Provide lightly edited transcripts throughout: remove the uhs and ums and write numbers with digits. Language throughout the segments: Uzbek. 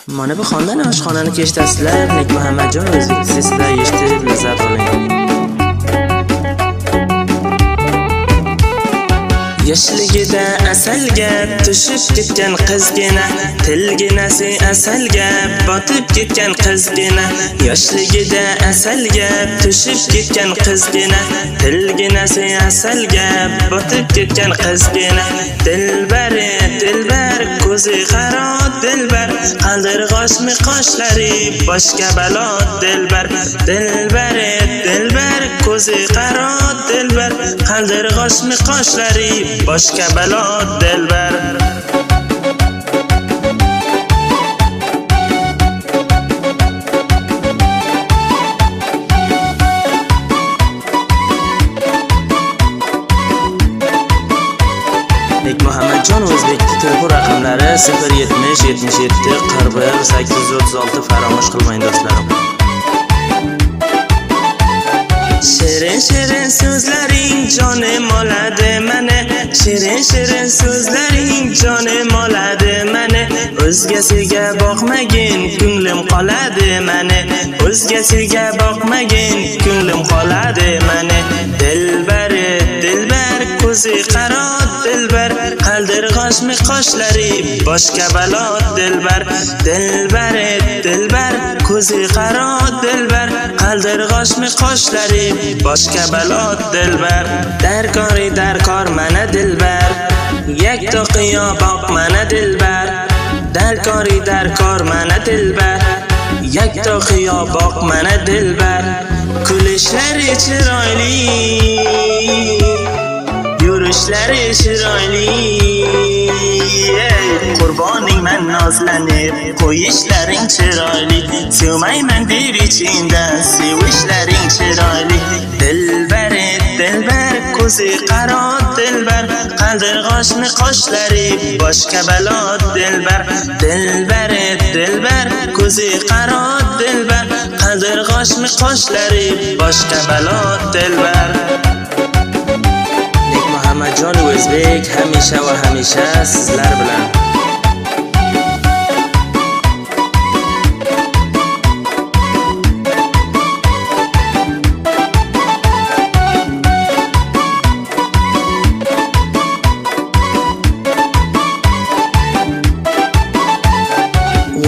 Mana bu xondan oshxonani kestasizlar. Nek Muhammadjon o'zbek sizlar eshitib lazzat oling. Yoshligida asalga tushib ketgan qizgina, tilginasi asalga botib ketgan qizgina. Yoshligida asalga tushib ketgan qizgina, tilginasi asalga botib ketgan qizgina. Dilbari dilbar ko'zi qaro dilbar, qaldirg'ochmi qoshlari boshqa balo dilbar. Dilbari dilbar ko'zi qaro dilbar, qaldirg'ochmi qoshlari boshqa balo dilbar. Nek Muhammadjon o'zbek telefon raqamlari 070 77 41 836. Faromush qilmang do'stlarim. Shirin shirin so'zlaring jonim oladi meni, shirin shirin so'zlaring jonim oladi meni. O'zgasiga boqmagin ko'nglim qoladi meni, o'zgasiga boqmagin ko'nglim qoladi meni. Dilbari dilbar ko'zi qaro dilbar, qaldirg'ochmi qoshlari boshqa balo dilbar. Dilbari dilbar ko'zi qaro dilbar, qaldirg'ochmi qoshlari boshqa balo dilbar. Darkori darkor mana dilbar, yaktoqiyo boq mana dilbar. Darkori darkor mana dilbar, yaktoqiyo boq mana dilbar. Kulishlari chiroyli, yurishlari chiroyli, qurboning man nozlanib, qo'yishlaring chiroyli. Sevmayman deb ichingda, sevishlaring chiroyli. Dilbari dilbar ko'zi qaro dilbar, qaldirg'ochmi qoshlari boshqa balo dilbar. Dilbari dilbar ko'zi qaro dilbar, qaldirg'ochmi qoshlari boshqa balo dilbar. Nek Muhammadjon o'zbek hamisha va hamisha sizlar bilan.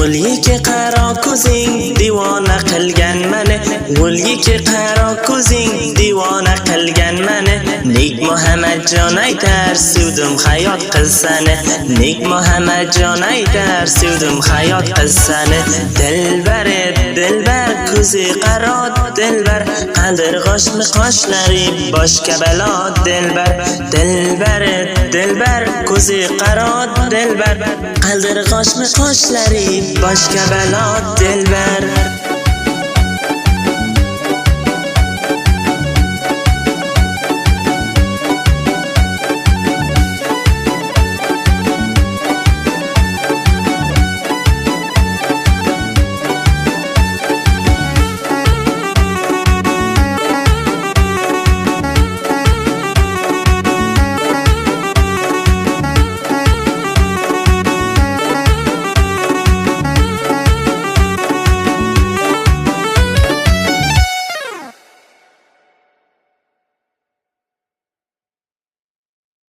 O'lgiki qaro ko'zing divona qilgan meni, o'lgiki qaro ko'zing divona qilgan meni. Nek Muhammadjon aytar sevdim hayot qilsani, nek Muhammadjon aytar sevdim hayot qilsani. Dilbari dilbar ko'zi qaro dilbar, qaldirg'ochmi qoshlari boshqa balo dilbar. Dilbari dilbar ko'zi qaro dilbar, qaldirg'ochmi qoshlari boshqa balo dilbar.